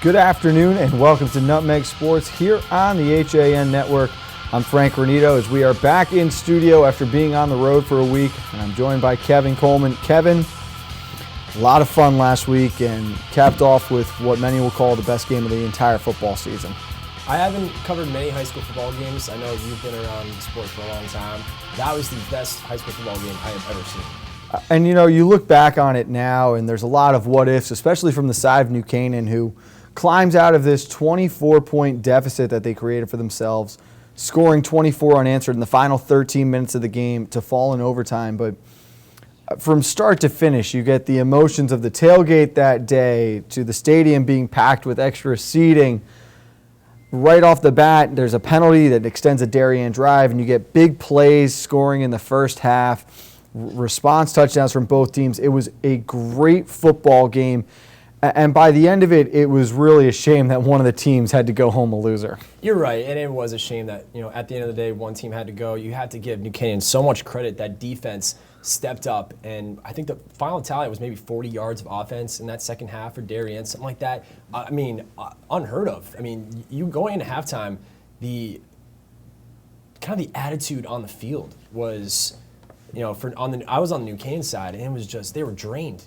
Good afternoon and welcome to Nutmeg Sports here on the HAN Network. I'm Frank Granito as we are back in studio after being on the road for a week. And I'm joined by Kevin Coleman. Kevin, a lot of fun last week and capped off with what many will call the best game of the entire football season. I haven't covered many high school football games. I know you've been around the sport for a long time. That was the best high school football game I have ever seen. And you know, you look back on it now and there's a lot of what ifs, especially from the side of New Canaan, who climbs out of this 24-point deficit that they created for themselves, scoring 24 unanswered in the final 13 minutes of the game to fall in overtime. But from start to finish, you get the emotions of the tailgate that day to the stadium being packed with extra seating. Right off the bat, there's a penalty that extends a Darien drive, and you get big plays scoring in the first half, response touchdowns from both teams. It was a great football game. And by the end of it, it was really a shame that one of the teams had to go home a loser. You're right, and it was a shame that, at the end of the day, one team had to go. You had to give New Canaan so much credit. That defense stepped up, and I think the final tally was maybe 40 yards of offense in that second half for Darien, something like that. Unheard of. You going into halftime, the attitude on the field was, I was on the New Canaan side, and it was just, they were drained,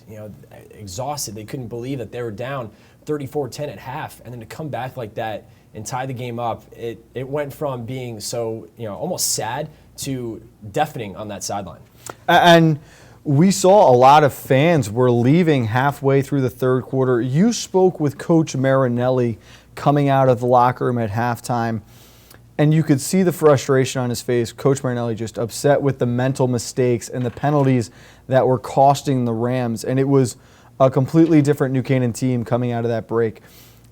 exhausted. They couldn't believe that they were down 34-10 at half, and then to come back like that and tie the game up, it went from being so, almost sad to deafening on that sideline. And we saw a lot of fans were leaving halfway through the third quarter. You spoke with Coach Marinelli coming out of the locker room at halftime, and you could see the frustration on his face. Coach Marinelli just upset with the mental mistakes and the penalties that were costing the Rams. And it was a completely different New Canaan team coming out of that break.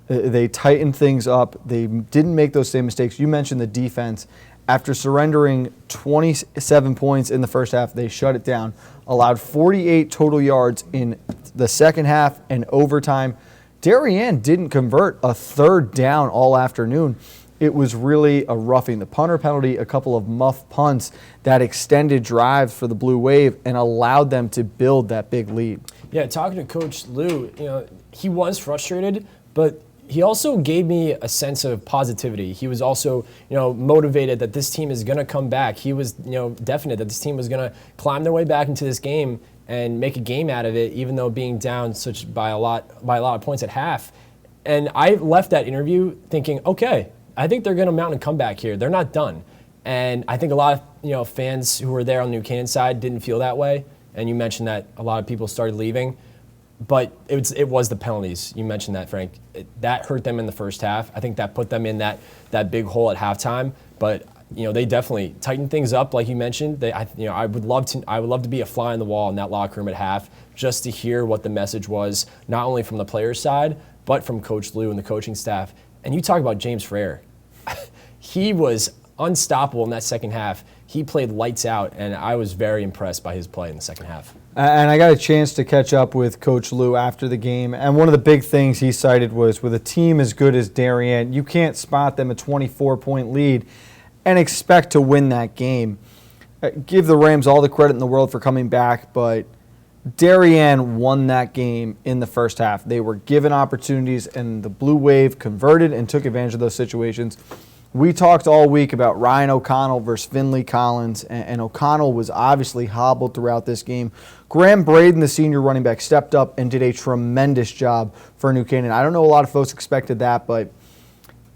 They tightened things up. They didn't make those same mistakes. You mentioned the defense. After surrendering 27 points in the first half, they shut it down, allowed 48 total yards in the second half and overtime. Darien didn't convert a third down all afternoon. It was really a roughing. The punter penalty, a couple of muff punts that extended drives for the Blue Wave and allowed them to build that big lead. Yeah, talking to Coach Lou, he was frustrated, but he also gave me a sense of positivity. He was also, motivated that this team is going to come back. He was, definite that this team was going to climb their way back into this game and make a game out of it, even though being down by a lot of points at half. And I left that interview thinking, okay, I think they're going to mount a comeback here. They're not done. And I think a lot of fans who were there on the New Canaan side didn't feel that way. And you mentioned that a lot of people started leaving. But it was the penalties. You mentioned that, Frank. That hurt them in the first half. I think that put them in that big hole at halftime. But they definitely tightened things up, like you mentioned. I would love to be a fly on the wall in that locker room at half, just to hear what the message was, not only from the players' side, but from Coach Lou and the coaching staff. And you talk about James Frere. He was unstoppable in that second half. He played lights out, and I was very impressed by his play in the second half. And I got a chance to catch up with Coach Lou after the game, and one of the big things he cited was, with a team as good as Darien, you can't spot them a 24-point lead and expect to win that game. Give the Rams all the credit in the world for coming back, but Darien won that game in the first half. They were given opportunities, and the Blue Wave converted and took advantage of those situations. We talked all week about Ryan O'Connell versus Finley Collins, and O'Connell was obviously hobbled throughout this game. Graham Braden, the senior running back, stepped up and did a tremendous job for New Canaan. I don't know a lot of folks expected that, but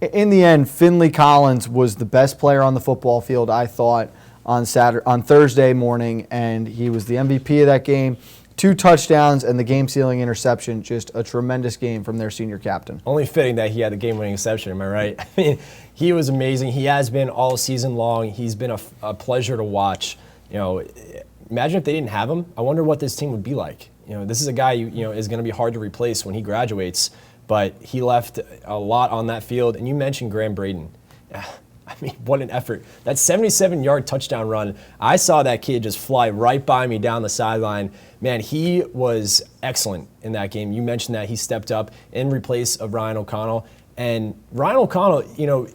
in the end, Finley Collins was the best player on the football field, I thought, on Thursday morning, and he was the MVP of that game. 2 touchdowns and the game-sealing interception. Just a tremendous game from their senior captain. Only fitting that he had the game-winning interception, am I right? He was amazing. He has been all season long. He's been a pleasure to watch. Imagine if they didn't have him. I wonder what this team would be like. This is a guy is going to be hard to replace when he graduates, but he left a lot on that field. And you mentioned Graham Braden. What an effort. That 77-yard touchdown run, I saw that kid just fly right by me down the sideline. Man, he was excellent in that game. You mentioned that he stepped up in replace of Ryan O'Connell. And Ryan O'Connell,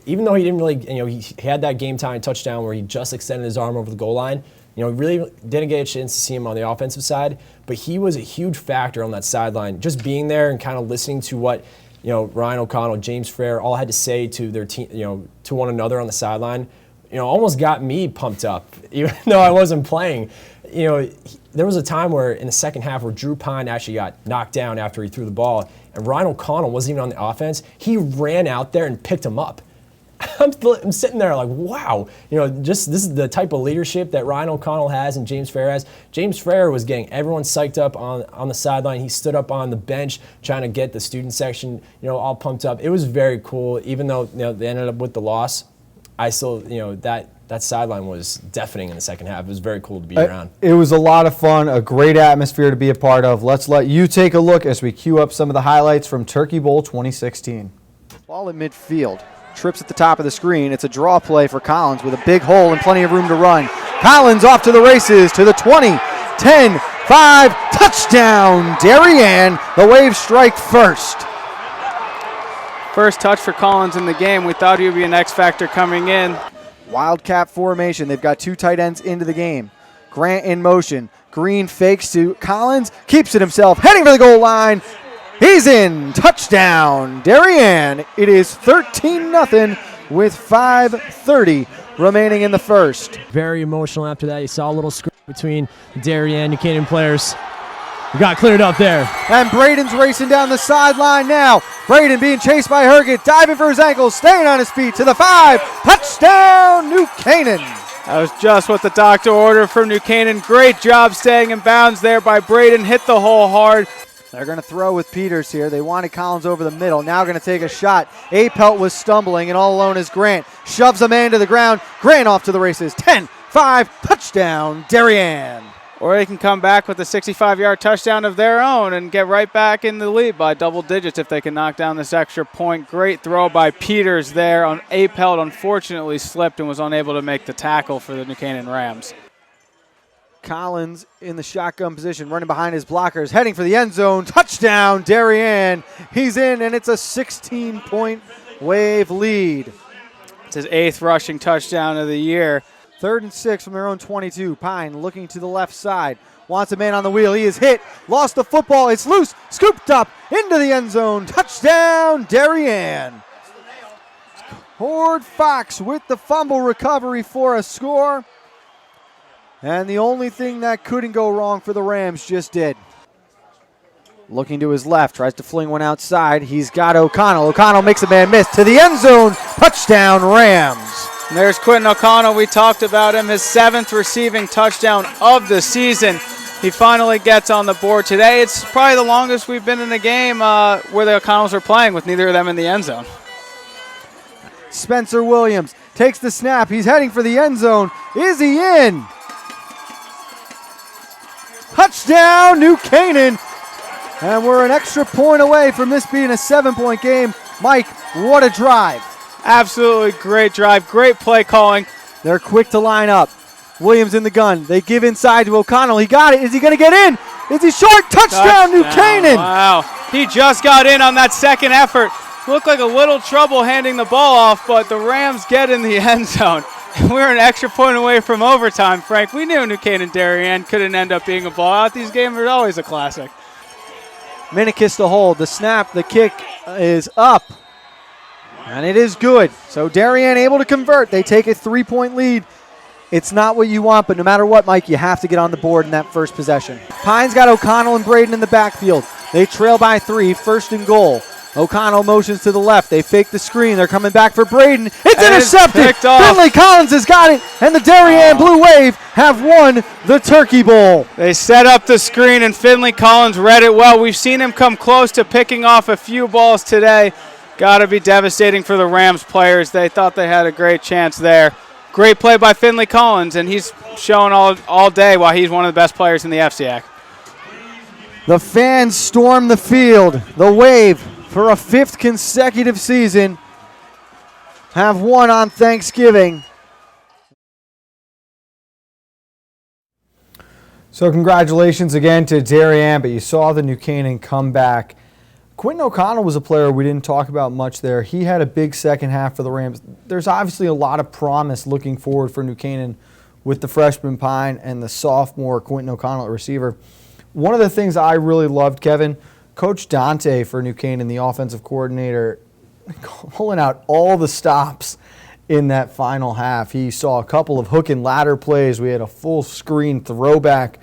even though he didn't really, he had that game-time touchdown where he just extended his arm over the goal line, really didn't get a chance to see him on the offensive side, but he was a huge factor on that sideline, just being there and kind of listening to what Ryan O'Connell, James Frere, all had to say to their team, to one another on the sideline, almost got me pumped up, even though I wasn't playing. There was a time where in the second half where Drew Pine actually got knocked down after he threw the ball, and Ryan O'Connell wasn't even on the offense. He ran out there and picked him up. I'm sitting there like, wow, just this is the type of leadership that Ryan O'Connell has and James Frere has. James Frere was getting everyone psyched up on the sideline. He stood up on the bench trying to get the student section, all pumped up. It was very cool, even though they ended up with the loss. I still, that sideline was deafening in the second half. It was very cool to be around. It was a lot of fun, a great atmosphere to be a part of. Let's let you take a look as we cue up some of the highlights from Turkey Bowl 2016. Ball at midfield. Trips at the top of the screen. It's a draw play for Collins with a big hole and plenty of room to run. Collins off to the races to the 20, 10, 5, touchdown, Darien. The Waves strike first. First touch for Collins in the game. We thought he would be an X factor coming in. Wildcat formation. They've got two tight ends into the game. Grant in motion. Green fakes to Collins, keeps it himself, heading for the goal line. He's in. Touchdown, Darien. It is 13-0 with 5:30 remaining in the first. Very emotional after that. You saw a little scrum between Darien and New Canaan players. We got cleared up there. And Braden's racing down the sideline now. Braden being chased by Herget, diving for his ankles, staying on his feet to the 5. Touchdown, New Canaan. That was just what the doctor ordered from New Canaan. Great job staying in bounds there by Braden. Hit the hole hard. They're going to throw with Peters here. They wanted Collins over the middle. Now going to take a shot. Apelt was stumbling, and all alone is Grant. Shoves a man to the ground. Grant off to the races. 10-5, touchdown, Darien. Or they can come back with a 65-yard touchdown of their own and get right back in the lead by double digits if they can knock down this extra point. Great throw by Peters there. Apelt unfortunately slipped and was unable to make the tackle for the New Canaan Rams. Collins in the shotgun position, running behind his blockers, heading for the end zone. Touchdown, Darien. He's in, and it's a 16-point Wave lead. It's his 8th rushing touchdown of the year. 3rd and 6 from their own 22. Pine looking to the left side. Wants a man on the wheel. He is hit. Lost the football. It's loose. Scooped up into the end zone. Touchdown, Darien. Horde Fox with the fumble recovery for a score. And the only thing that couldn't go wrong for the Rams just did. Looking to his left, tries to fling one outside. He's got O'Connell. O'Connell makes a man miss to the end zone. Touchdown, Rams. And there's Quentin O'Connell. We talked about him, his 7th receiving touchdown of the season. He finally gets on the board today. It's probably the longest we've been in a game where the O'Connells are playing with neither of them in the end zone. Spencer Williams takes the snap. He's heading for the end zone. Is he in? Touchdown, New Canaan. And we're an extra point away from this being a 7-point game. Mike, what a drive. Absolutely great drive, great play calling. They're quick to line up. Williams in the gun. They give inside to O'Connell. He got it. Is he going to get in? Is he short? Touchdown, New Canaan. Wow. He just got in on that second effort. Looked like a little trouble handing the ball off, but the Rams get in the end zone. We're an extra point away from overtime, Frank. We knew New Canaan Darien couldn't end up being a blowout. These games are always a classic. Minikis to hold. The snap, the kick is up. And it is good. So Darien able to convert. They take a 3-point lead. It's not what you want, but no matter what, Mike, you have to get on the board in that first possession. Pine's got O'Connell and Braden in the backfield. They trail by 3, 1st and goal. O'Connell motions to the left. They fake the screen. They're coming back for Braden. It's intercepted. Finley Collins has got it, and the Darien Blue Wave have won the Turkey Bowl. They set up the screen, and Finley Collins read it well. We've seen him come close to picking off a few balls today. Got to be devastating for the Rams players. They thought they had a great chance there. Great play by Finley Collins, and he's shown all day why he's one of the best players in the FCAC. The fans storm the field. The Wave, for a 5th consecutive season, have won on Thanksgiving. So congratulations again to Darien, but you saw the New Canaan come back. Quentin O'Connell was a player we didn't talk about much there. He had a big second half for the Rams. There's obviously a lot of promise looking forward for New Canaan with the freshman Pine and the sophomore Quentin O'Connell at receiver. One of the things I really loved, Kevin, Coach Dante for New Canaan, the offensive coordinator, pulling out all the stops in that final half. He saw a couple of hook and ladder plays. We had a full screen throwback.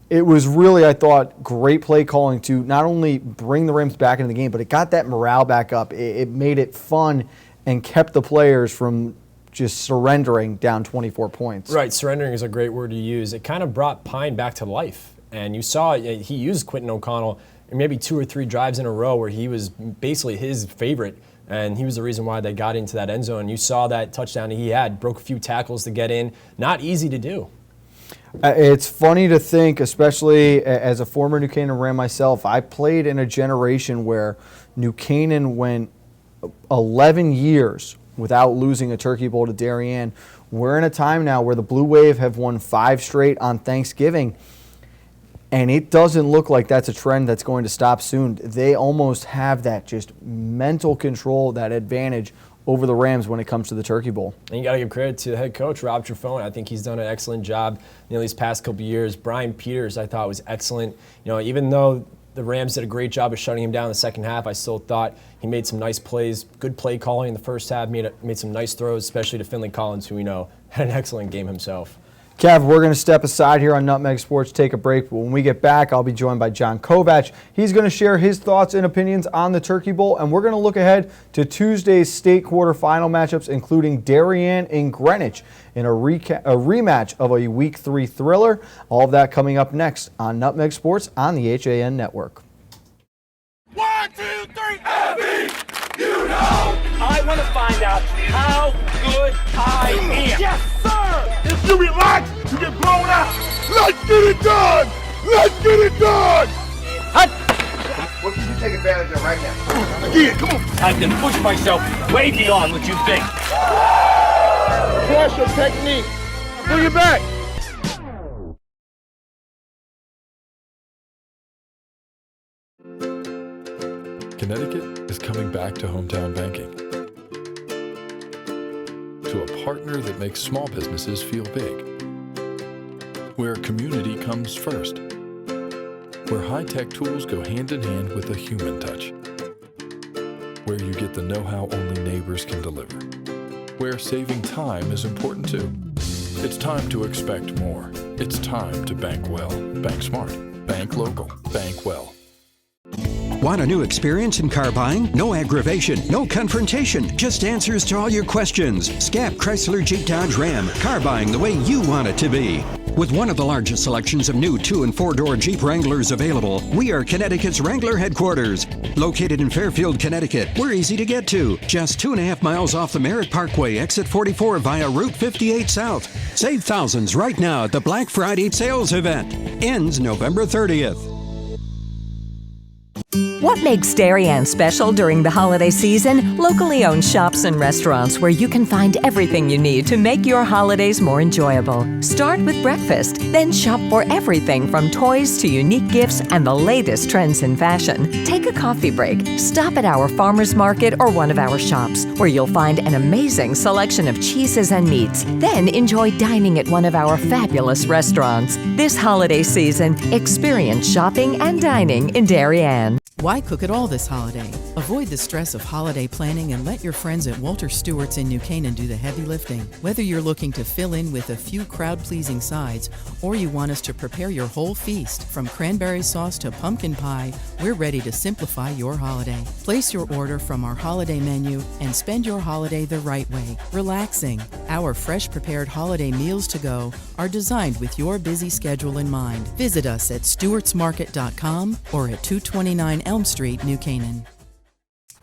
It was really, I thought, great play calling to not only bring the Rams back into the game, but it got that morale back up. It made it fun and kept the players from just surrendering down 24 points. Right, surrendering is a great word to use. It kind of brought Pine back to life. And you saw he used Quentin O'Connell in maybe 2 or 3 drives in a row where he was basically his favorite. And he was the reason why they got into that end zone. You saw that touchdown he had, broke a few tackles to get in. Not easy to do. It's funny to think, especially as a former New Canaan Ram myself, I played in a generation where New Canaan went 11 years without losing a Turkey Bowl to Darien. We're in a time now where the Blue Wave have won 5 straight on Thanksgiving, and it doesn't look like that's a trend that's going to stop soon. They almost have that just mental control, that advantage over the Rams when it comes to the Turkey Bowl. And you got to give credit to the head coach, Rob Trifone. I think he's done an excellent job these past couple of years. Brian Peters, I thought, was excellent. Even though the Rams did a great job of shutting him down in the second half, I still thought he made some nice plays, good play calling in the first half, made some nice throws, especially to Finley Collins, who we know had an excellent game himself. Kev, we're going to step aside here on Nutmeg Sports, take a break. But when we get back, I'll be joined by John Kovach. He's going to share his thoughts and opinions on the Turkey Bowl, and we're going to look ahead to Tuesday's state quarterfinal matchups, including Darien and Greenwich, in a rematch of a Week 3 thriller. All of that coming up next on Nutmeg Sports on the HAN Network. 1, 2, 3, Abby! You know! I want to find out how good I am. Yes, sir! If you relax, you get blown out. Let's get it done! Let's get it done! What can you take advantage of right now? Again, come on. I can push myself way beyond what you think. Pressure technique. Bring it back. Connecticut is coming back to hometown banking. To a partner that makes small businesses feel big. Where community comes first. Where high-tech tools go hand in hand with a human touch. Where you get the know-how only neighbors can deliver. Where saving time is important too. It's time to expect more. It's time to bank well. Bank smart. Bank local. Bank well. Want a new experience in car buying? No aggravation, no confrontation, just answers to all your questions. Scap Chrysler Jeep Dodge Ram, car buying the way you want it to be. With one of the largest selections of new 2- and 4-door Jeep Wranglers available, we are Connecticut's Wrangler headquarters. Located in Fairfield, Connecticut, we're easy to get to. Just 2.5 miles off the Merritt Parkway, exit 44 via Route 58 South. Save thousands right now at the Black Friday sales event. Ends November 30th. What makes Darien special during the holiday season? Locally owned shops and restaurants where you can find everything you need to make your holidays more enjoyable. Start with breakfast, then shop for everything from toys to unique gifts and the latest trends in fashion. Take a coffee break. Stop at our farmers market or one of our shops where you'll find an amazing selection of cheeses and meats. Then enjoy dining at one of our fabulous restaurants. This holiday season, experience shopping and dining in Darien. Why cook it all this holiday? Avoid the stress of holiday planning and let your friends at Walter Stewart's in New Canaan do the heavy lifting. Whether you're looking to fill in with a few crowd-pleasing sides or you want us to prepare your whole feast, from cranberry sauce to pumpkin pie, we're ready to simplify your holiday. Place your order from our holiday menu and spend your holiday the right way, relaxing. Our fresh prepared holiday meals to go are designed with your busy schedule in mind. Visit us at stewartsmarket.com or at 229 Elm Street, New Canaan.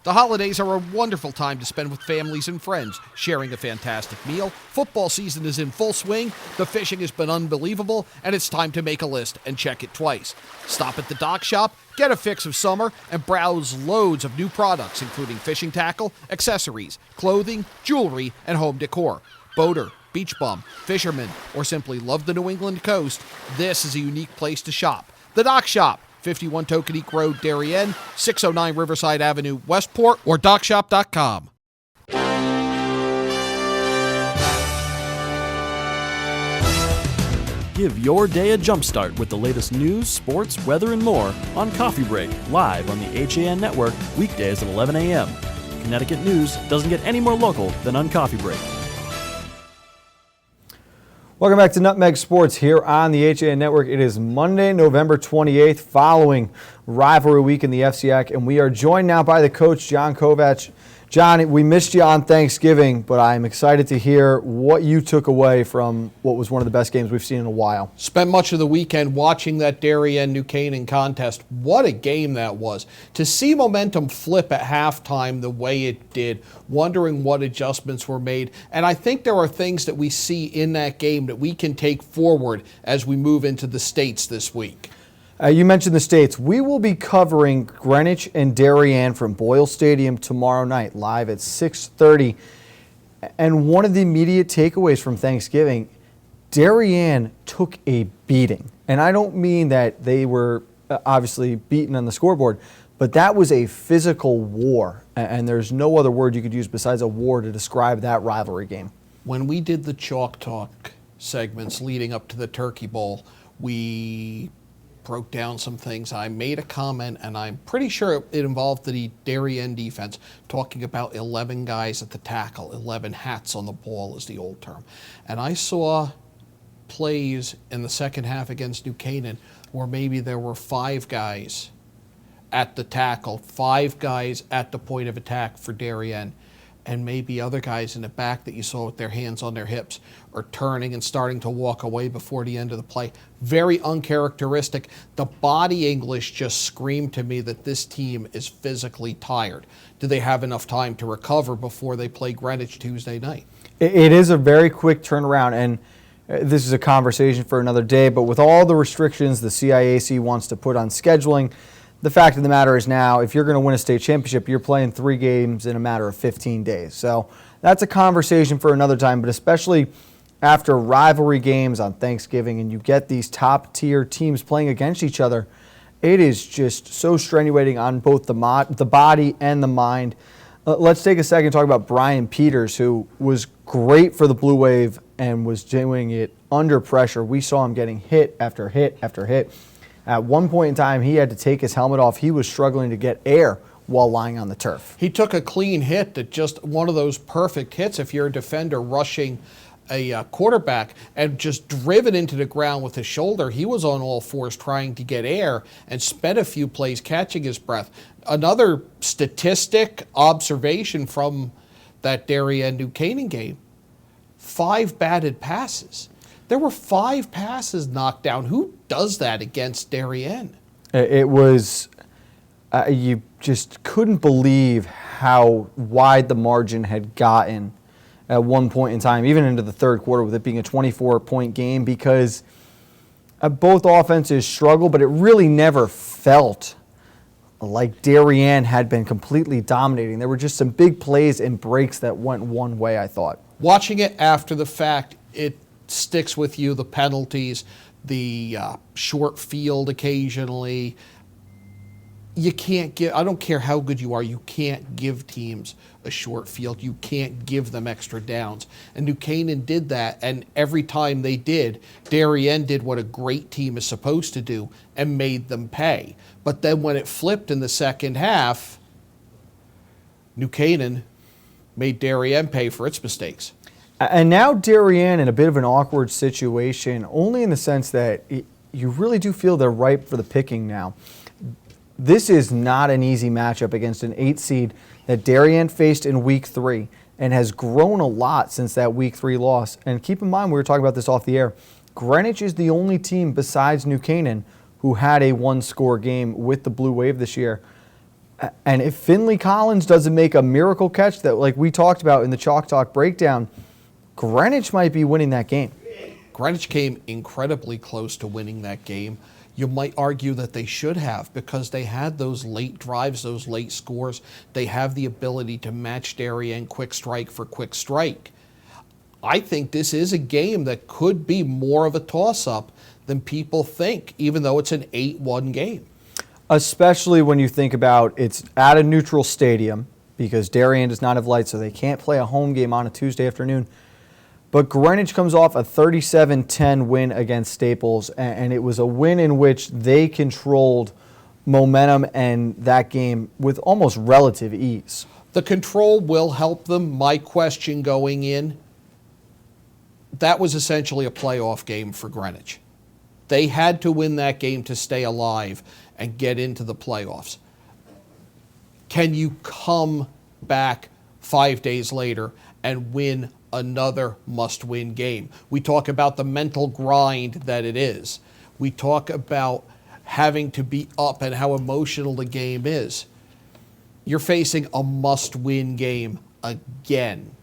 The holidays are a wonderful time to spend with families and friends, sharing a fantastic meal. Football season is in full swing, the fishing has been unbelievable, and it's time to make a list and check it twice. Stop at the Dock Shop, get a fix of summer, and browse loads of new products, including fishing tackle, accessories, clothing, jewelry, and home decor. Boater, beach bum, fisherman, or simply love the New England coast, this is a unique place to shop. The Dock Shop, 51 Tokenique Road, Darien, 609 Riverside Avenue, Westport, or dockshop.com. Give your day a jumpstart with the latest news, sports, weather, and more on Coffee Break, live on the HAN Network, weekdays at 11 a.m. Connecticut news doesn't get any more local than on Coffee Break. Welcome back to Nutmeg Sports here on the HAN Network. It is Monday, November 28th, following rivalry week in the FCIAC, and we are joined now by the coach, John Kovac. John, we missed you on Thanksgiving, but I'm excited to hear what you took away from what was one of the best games we've seen in a while. Spent much of the weekend watching that Darien-New Canaan contest. What a game that was. To see momentum flip at halftime the way it did, wondering what adjustments were made. And I think there are things that we see in that game that we can take forward as we move into the States this week. You mentioned the States. We will be covering Greenwich and Darien from Boyle Stadium tomorrow night, live at 6:30. And one of the immediate takeaways from Thanksgiving, Darien took a beating. And I don't mean that they were obviously beaten on the scoreboard, but that was a physical war. And there's no other word you could use besides a war to describe that rivalry game. When we did the Chalk Talk segments leading up to the Turkey Bowl, we broke down some things. I made a comment, and I'm pretty sure it involved the Darien defense, talking about 11 guys at the tackle, 11 hats on the ball is the old term. And I saw plays in the second half against New Canaan where maybe there were 5 guys at the tackle, 5 guys at the point of attack for Darien, and maybe other guys in the back that you saw with their hands on their hips are turning and starting to walk away before the end of the play. Very uncharacteristic. The body English just screamed to me that this team is physically tired. Do they have enough time to recover before they play Greenwich Tuesday night? It is a very quick turnaround, and this is a conversation for another day, but with all the restrictions the CIAC wants to put on scheduling, the fact of the matter is now, if you're going to win a state championship, you're playing 3 games in a matter of 15 days. So that's a conversation for another time, but especially after rivalry games on Thanksgiving and you get these top-tier teams playing against each other, it is just so strenuating on both the body and the mind. Let's take a second to talk about Brian Peters, who was great for the Blue Wave and was doing it under pressure. We saw him getting hit after hit after hit. At one point in time, he had to take his helmet off. He was struggling to get air while lying on the turf. He took a clean hit, that just one of those perfect hits if you're a defender rushing a quarterback, and just driven into the ground with his shoulder. He was on all fours trying to get air and spent a few plays catching his breath. Another statistic observation from that Darien-New Canaan game, 5 batted passes. There were 5 passes knocked down. Who does that against Darien? It was, you just couldn't believe how wide the margin had gotten at one point in time, even into the third quarter, with it being a 24-point game, because both offenses struggled, but it really never felt like Darien had been completely dominating. There were just some big plays and breaks that went one way, I thought. Watching it after the fact, it sticks with you, the penalties, the short field occasionally. You can't give, I don't care how good you are, you can't give teams a short field. You can't give them extra downs. And New Canaan did that, and every time they did, Darien did what a great team is supposed to do and made them pay. But then when it flipped in the second half, New Canaan made Darien pay for its mistakes. And now Darien in a bit of an awkward situation, only in the sense that you really do feel they're ripe for the picking now. This is not an easy matchup against an 8 seed that Darien faced in Week 3 and has grown a lot since that Week 3 loss. And keep in mind, we were talking about this off the air, Greenwich is the only team besides New Canaan who had a 1-score game with the Blue Wave this year. And if Finley Collins doesn't make a miracle catch that, like we talked about in the Chalk Talk breakdown, Greenwich might be winning that game. Greenwich came incredibly close to winning that game. You might argue that they should have, because they had those late drives, those late scores. They have the ability to match Darien quick strike for quick strike. I think this is a game that could be more of a toss-up than people think, even though it's an 8-1 game. Especially when you think about it's at a neutral stadium, because Darien does not have lights, so they can't play a home game on a Tuesday afternoon. But Greenwich comes off a 37-10 win against Staples, and it was a win in which they controlled momentum and that game with almost relative ease. The control will help them. My question going in, that was essentially a playoff game for Greenwich. They had to win that game to stay alive and get into the playoffs. Can you come back 5 days later and win another must-win game? We talk about the mental grind that it is. We talk about having to be up and how emotional the game is. You're facing a must-win game again.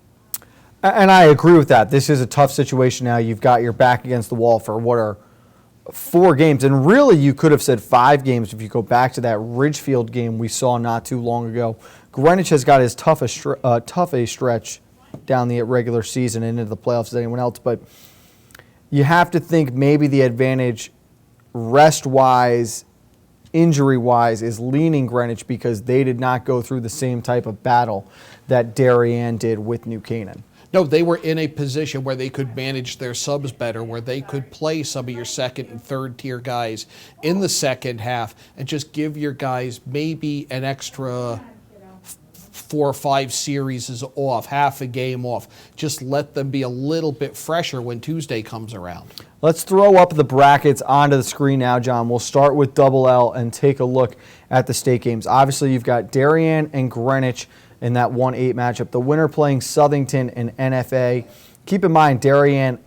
And I agree with that. This is a tough situation now. You've got your back against the wall for what are 4 games. And really, you could have said 5 games if you go back to that Ridgefield game we saw not too long ago. Greenwich has got as tough a stretch down the regular season and into the playoffs as anyone else. But you have to think maybe the advantage rest-wise, injury-wise, is leaning Greenwich because they did not go through the same type of battle that Darien did with New Canaan. No, they were in a position where they could manage their subs better, where they could play some of your second and third tier guys in the second half and just give your guys maybe an extra 4 or 5 series off, half a game off. Just let them be a little bit fresher when Tuesday comes around. Let's throw up the brackets onto the screen now, John. We'll start with Double L and take a look at the state games. Obviously, you've got Darien and Greenwich in that 1-8 matchup. The winner playing Southington and NFA. Keep in mind, Darien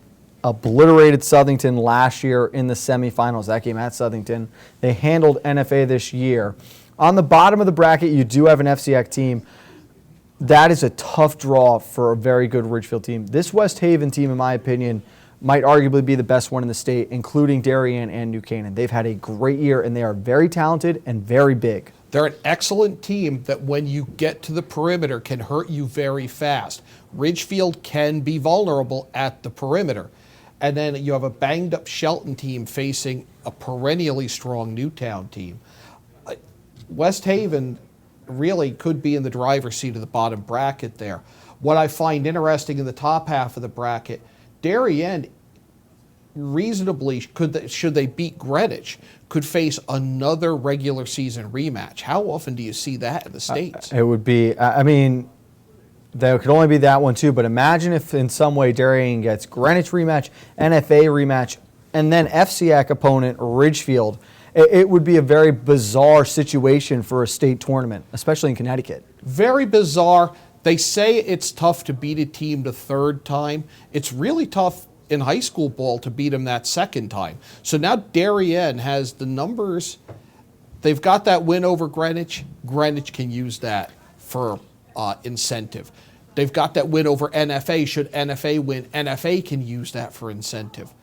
obliterated Southington last year in the semifinals, that game at Southington. They handled NFA this year. On the bottom of the bracket, you do have an FCX team. That is a tough draw for a very good Ridgefield team. This West Haven team, in my opinion, might arguably be the best one in the state, including Darien and New Canaan. They've had a great year, and they are very talented and very big. They're an excellent team that when you get to the perimeter can hurt you very fast. Ridgefield can be vulnerable at the perimeter. And then you have a banged-up Shelton team facing a perennially strong Newtown team. West Haven really could be in the driver's seat of the bottom bracket there. What I find interesting in the top half of the bracket, Darien reasonably, should they beat Greenwich, could face another regular season rematch. How often do you see that in the States? It would be, I mean, there could only be that one too, but imagine if in some way Darien gets Greenwich rematch, NFA rematch, and then FCAC opponent Ridgefield. It would be a very bizarre situation for a state tournament, especially in Connecticut. Very bizarre. They say it's tough to beat a team the third time. It's really tough in high school ball to beat them that second time. So now Darien has the numbers. They've got that win over Greenwich. Greenwich can use that for incentive. They've got that win over NFA. Should NFA win, NFA can use that for incentive.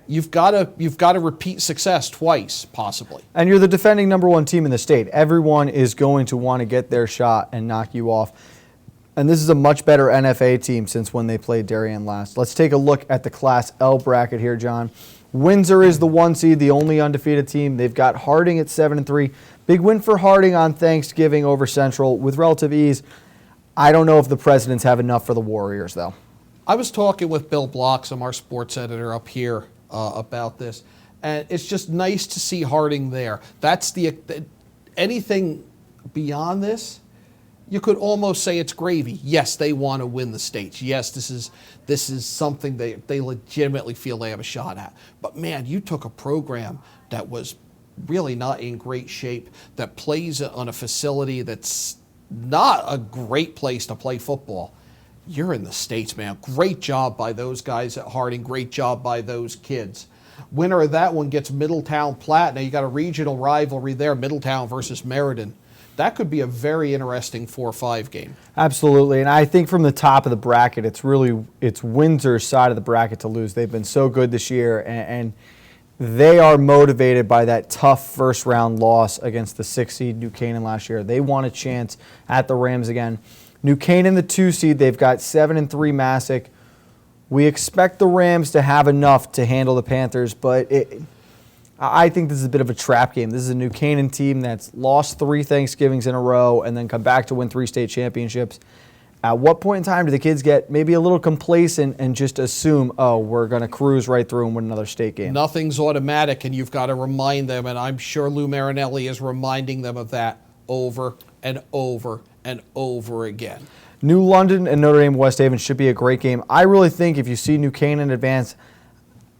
You've got to repeat success twice, possibly. And you're the defending #1 team in the state. Everyone is going to want to get their shot and knock you off. And this is a much better NFA team since when they played Darien last. Let's take a look at the Class L bracket here, John. Windsor is the 1 seed, the only undefeated team. They've got Harding at 7-3. Big win for Harding on Thanksgiving over Central with relative ease. I don't know if the Presidents have enough for the Warriors, though. I was talking with Bill Bloxam, our sports editor up here, about this, and it's just nice to see Harding there. That's anything beyond this, you could almost say it's gravy. Yes, they want to win the states. Yes, this is something they legitimately feel they have a shot at. But man, you took a program that was really not in great shape, that plays on a facility that's not a great place to play football. You're in the States, man. Great job by those guys at Harding. Great job by those kids. Winner of that one gets Middletown Platte. Now you got a regional rivalry there, Middletown versus Meriden. That could be a very interesting 4-5 game. Absolutely, and I think from the top of the bracket, it's Windsor's side of the bracket to lose. They've been so good this year, and they are motivated by that tough first-round loss against the 6 seed New Canaan last year. They want a chance at the Rams again. New Canaan, the 2 seed, they've got 7-3 Massac. We expect the Rams to have enough to handle the Panthers, but I think this is a bit of a trap game. This is a New Canaan team that's lost 3 Thanksgivings in a row and then come back to win 3 state championships. At what point in time do the kids get maybe a little complacent and just assume, oh, we're going to cruise right through and win another state game? Nothing's automatic, and you've got to remind them, and I'm sure Lou Marinelli is reminding them of that over and over and over again. New London and Notre Dame West Haven should be a great game. I really think if you see New Canaan advance,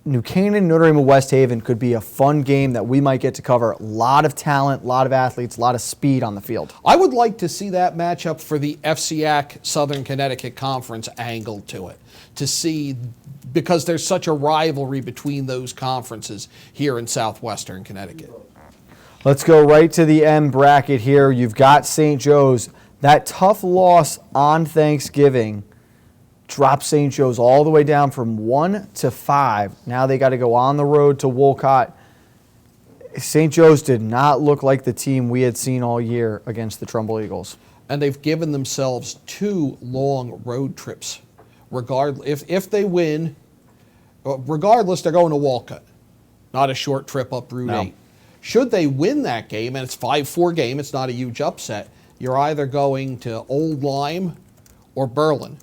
New Canaan, Notre Dame, and West Haven could be a fun game that we might get to cover. A lot of talent, a lot of athletes, a lot of speed on the field. I would like to see that matchup for the FCAC Southern Connecticut Conference angled to it, to see, because there's such a rivalry between those conferences here in southwestern Connecticut. Let's go right to the M bracket here. You've got St. Joe's. That tough loss on Thanksgiving dropped St. Joe's all the way down from 1 to 5. Now they got to go on the road to Wolcott. St. Joe's did not look like the team we had seen all year against the Trumbull Eagles. And they've given themselves 2 long road trips. If they win, regardless, they're going to Wolcott, not a short trip up Route 8. Should they win that game, and it's 5-4 game, it's not a huge upset, you're either going to Old Lyme or Berlin.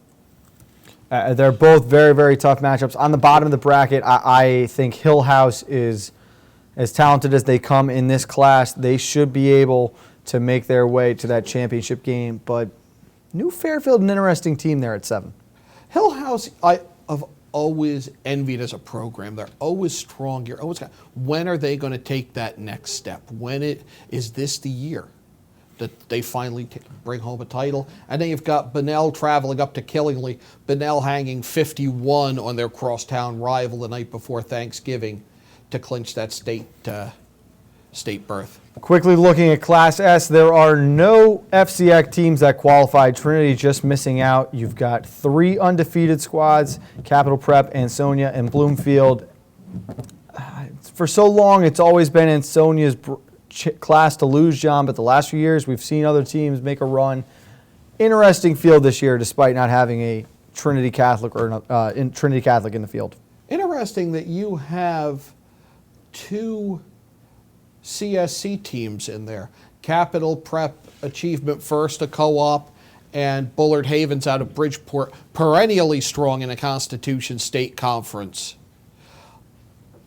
They're both very, very tough matchups. On the bottom of the bracket, I think Hill House is as talented as they come in this class. They should be able to make their way to that championship game. But New Fairfield, an interesting team there at 7. Hill House, I've always envied as a program. They're always strong. You're always got. When are they going to take that next step? Is this the year that they finally bring home a title? And then you've got Bunnell traveling up to Killingly. Bunnell hanging 51 on their crosstown rival the night before Thanksgiving to clinch that state berth. Quickly looking at Class S, there are no FCX teams that qualified. Trinity just missing out. You've got 3 undefeated squads, Capital Prep, Ansonia, and Bloomfield. For so long, it's always been Ansonia's class to lose, John, but the last few years, we've seen other teams make a run. Interesting field this year, despite not having a Trinity Catholic Trinity Catholic in the field. Interesting that you have 2 CSC teams in there. Capital Prep Achievement First, a co-op, and Bullard Havens out of Bridgeport, perennially strong in a Constitution State Conference.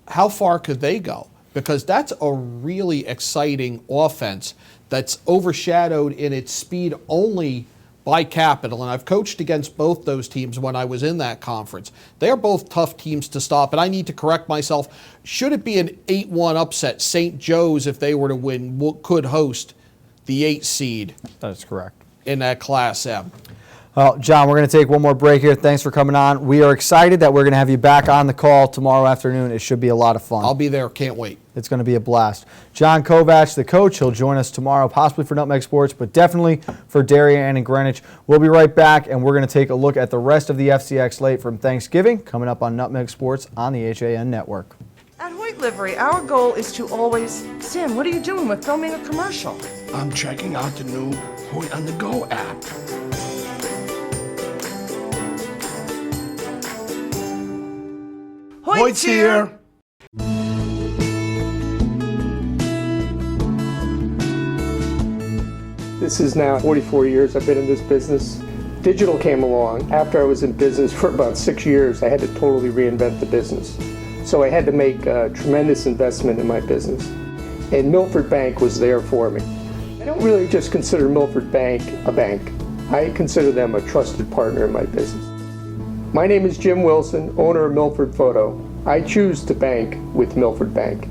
How far could they go? Because that's a really exciting offense that's overshadowed in its speed only by Capital, and I've coached against both those teams when I was in that conference. They're both tough teams to stop, and I need to correct myself. Should it be an 8-1 upset, St. Joe's, if they were to win, could host the 8 seed. That is correct. In that Class M. Well, John, we're going to take one more break here. Thanks for coming on. We are excited that we're going to have you back on the call tomorrow afternoon. It should be a lot of fun. I'll be there. Can't wait. It's going to be a blast. John Kovacs, the coach, he'll join us tomorrow, possibly for Nutmeg Sports, but definitely for Darien and Greenwich. We'll be right back, and we're going to take a look at the rest of the FCX slate from Thanksgiving coming up on Nutmeg Sports on the HAN Network. At Hoyt Livery, our goal is to always... Sam, what are you doing? We're filming a commercial. I'm checking out the new Hoyt on the Go app. Hoyt's here! This is now 44 years I've been in this business. Digital came along. After I was in business for about 6 years, I had to totally reinvent the business. So I had to make a tremendous investment in my business. And Milford Bank was there for me. I don't really just consider Milford Bank a bank. I consider them a trusted partner in my business. My name is Jim Wilson, owner of Milford Photo. I choose to bank with Milford Bank.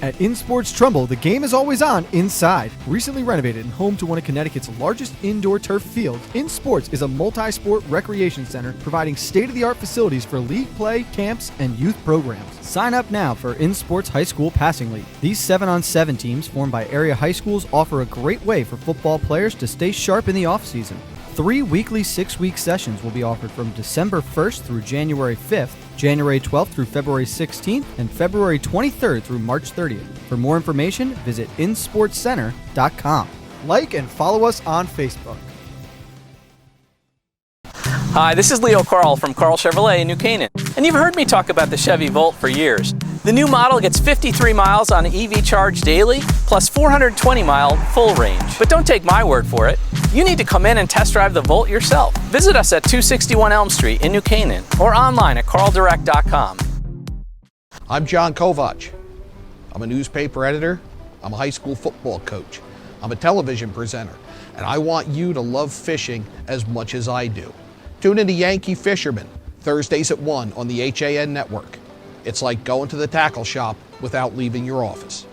At InSports Trumbull, the game is always on inside. Recently renovated and home to one of Connecticut's largest indoor turf fields, InSports is a multi-sport recreation center providing state-of-the-art facilities for league play, camps, and youth programs. Sign up now for InSports High School Passing League. These 7-on-7 teams formed by area high schools offer a great way for football players to stay sharp in the off-season. 3 weekly 6-week sessions will be offered from December 1st through January 5th, January 12th through February 16th, and February 23rd through March 30th. For more information, visit insportscenter.com. Like and follow us on Facebook. Hi, this is Leo Carl from Carl Chevrolet in New Canaan, and you've heard me talk about the Chevy Volt for years. The new model gets 53 miles on EV charge daily, plus 420-mile full range. But don't take my word for it. You need to come in and test drive the Volt yourself. Visit us at 261 Elm Street in New Canaan or online at carldirect.com. I'm John Kovach. I'm a newspaper editor. I'm a high school football coach. I'm a television presenter, and I want you to love fishing as much as I do. Tune in to Yankee Fisherman, Thursdays at 1 on the HAN network. It's like going to the tackle shop without leaving your office.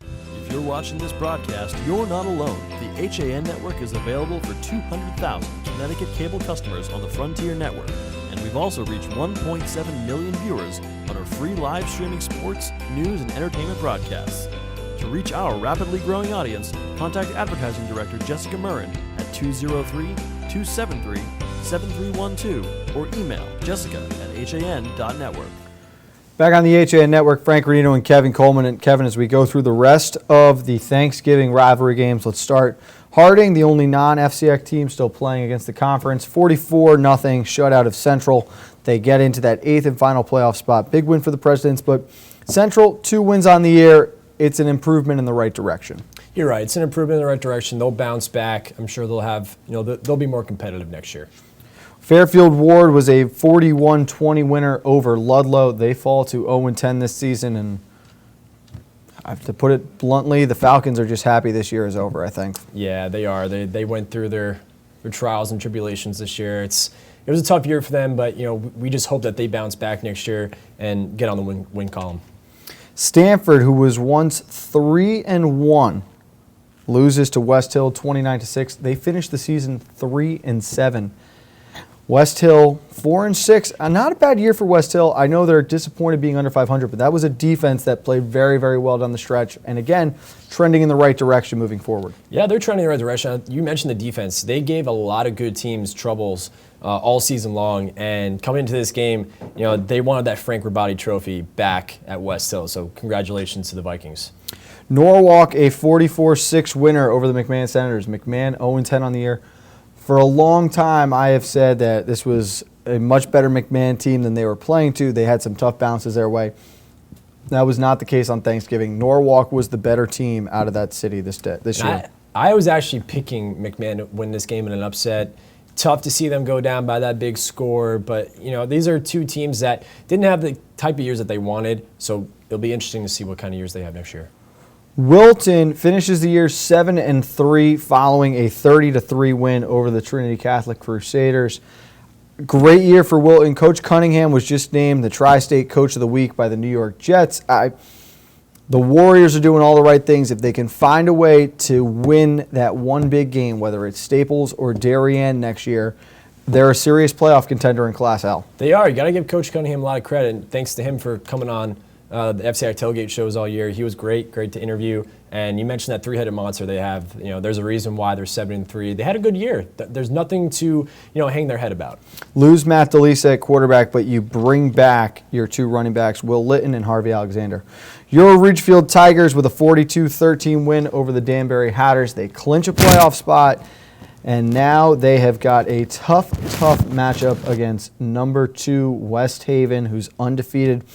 If you're watching this broadcast, you're not alone. The HAN network is available for 200,000 Connecticut cable customers on the Frontier network. And we've also reached 1.7 million viewers on our free live streaming sports, news, and entertainment broadcasts. To reach our rapidly growing audience, contact Advertising Director Jessica Murrin at 203-273-7312 or email jessica@han.network. Back on the HAN Network, Frank Granito and Kevin Coleman. And Kevin, as we go through the rest of the Thanksgiving rivalry games, let's start. Harding, the only non-FCX team still playing against the conference, 44-0 shutout of Central. They get into that 8th and final playoff spot. Big win for the Presidents, but Central, 2 wins on the year. It's an improvement in the right direction. You're right. It's an improvement in the right direction. They'll bounce back. I'm sure they'll have, they'll be more competitive next year. Fairfield Ward was a 41-20 winner over Ludlow. They fall to 0-10 this season, and I have to put it bluntly, the Falcons are just happy this year is over, I think. Yeah, they are. They went through their trials and tribulations this year. It was a tough year for them, but we just hope that they bounce back next year and get on the win column. Stanford, who was once 3-1, loses to West Hill 29-6. They finished the season 3-7. West Hill 4-6. Not a bad year for West Hill. I know they're disappointed being under 500, but that was a defense that played very, very well down the stretch. And again, trending in the right direction moving forward. Yeah, they're trending in the right direction. You mentioned the defense. They gave a lot of good teams troubles all season long. And coming into this game, they wanted that Frank Rabati trophy back at West Hill. So congratulations to the Vikings. Norwalk, a 44-6 winner over the McMahon Senators. McMahon 0-10 on the year. For a long time, I have said that this was a much better McMahon team than they were playing to. They had some tough bounces their way. That was not the case on Thanksgiving. Norwalk was the better team out of that city this year. I was actually picking McMahon to win this game in an upset. Tough to see them go down by that big score, but these are two teams that didn't have the type of years that they wanted, so it'll be interesting to see what kind of years they have next year. Wilton finishes the year 7-3 following a 30-3 win over the Trinity Catholic Crusaders. Great year for Wilton. Coach Cunningham was just named the Tri-State Coach of the Week by the New York Jets. The Warriors are doing all the right things. If they can find a way to win that one big game, whether it's Staples or Darien next year, they're a serious playoff contender in Class L. They are. You got to give Coach Cunningham a lot of credit, and thanks to him for coming on the FCI tailgate shows all year. He was great to interview. And you mentioned that three-headed monster they have. There's a reason why they're 7-3. They had a good year. There's nothing to hang their head about. Lose Matt DeLisa at quarterback, but you bring back your 2 running backs, Will Litton and Harvey Alexander. Your Ridgefield Tigers with a 42-13 win over the Danbury Hatters. They clinch a playoff spot, and now they have got a tough matchup against number 2 West Haven, who's undefeated.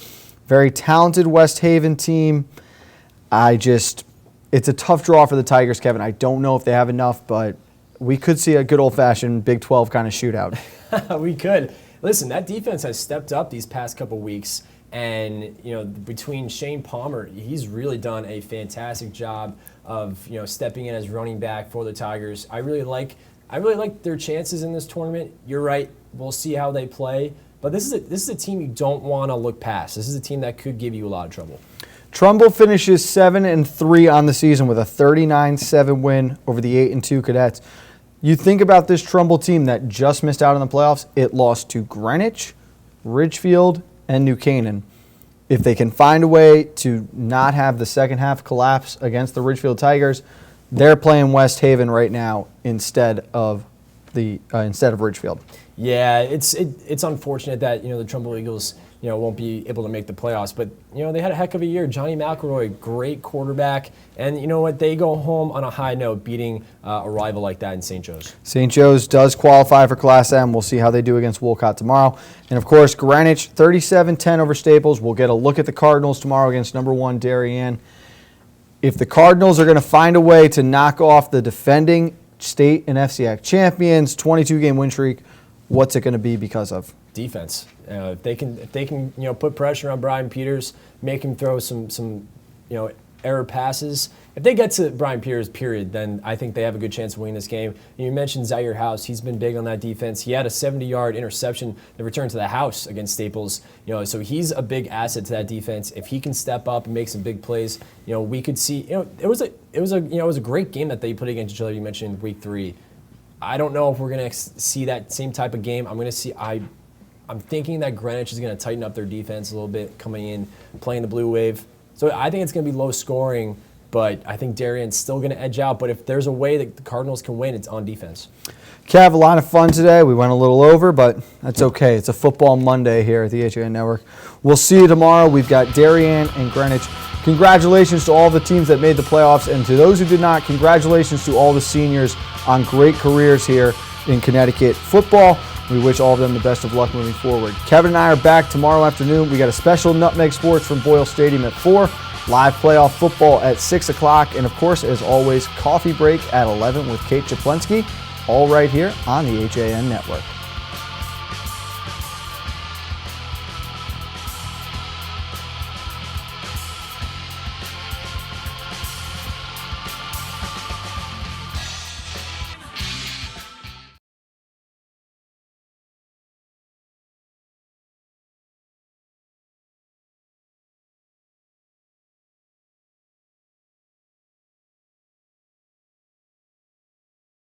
Very talented West Haven team. It's a tough draw for the Tigers, Kevin. I don't know if they have enough, but we could see a good old-fashioned Big 12 kind of shootout. We could. Listen, that defense has stepped up these past couple weeks, and between Shane Palmer, he's really done a fantastic job of stepping in as running back for the Tigers. I really like their chances in this tournament. You're right. We'll see how they play. But this is a team you don't want to look past. This is a team that could give you a lot of trouble. Trumbull finishes 7-3 on the season with a 39-7 win over the 8-2 Cadets. You think about this Trumbull team that just missed out on the playoffs. It lost to Greenwich, Ridgefield, and New Canaan. If they can find a way to not have the second half collapse against the Ridgefield Tigers, they're playing West Haven right now instead of Ridgefield. Yeah, it's unfortunate that the Trumbull Eagles won't be able to make the playoffs, but they had a heck of a year. Johnny McElroy, great quarterback, and you know what? They go home on a high note, beating a rival like that in St. Joe's. St. Joe's does qualify for Class M. We'll see how they do against Wolcott tomorrow. And of course, Greenwich 37-10 over Staples. We'll get a look at the Cardinals tomorrow against number 1 Darien. If the Cardinals are going to find a way to knock off the defending state and FCAC champions, 22-game win streak, what's it going to be because of? Defense. If they can put pressure on Brian Peters, make him throw some error passes. If they get to Brian Peters, period, then I think they have a good chance of winning this game. You mentioned Zaire House. He's been big on that defense. He had a 70-yard interception that returned to the house against Staples. So he's a big asset to that defense. If he can step up and make some big plays, we could see. It was a great game that they put against each other. You mentioned week 3. I don't know if we're going to see that same type of game. I'm thinking that Greenwich is going to tighten up their defense a little bit, coming in, playing the blue wave. So I think it's going to be low scoring, but I think Darien's still going to edge out. But if there's a way that the Cardinals can win, it's on defense. Kev, a lot of fun today. We went a little over, but that's okay. It's a football Monday here at the HAN Network. We'll see you tomorrow. We've got Darien and Greenwich. Congratulations to all the teams that made the playoffs, and to those who did not, congratulations to all the seniors on great careers here in Connecticut football. We wish all of them the best of luck moving forward. Kevin and I are back tomorrow afternoon. We got a special Nutmeg Sports from Boyle Stadium at 4, live playoff football at 6 o'clock, and of course, as always, coffee break at 11 with Kate Chaplensky, all right here on the HAN Network.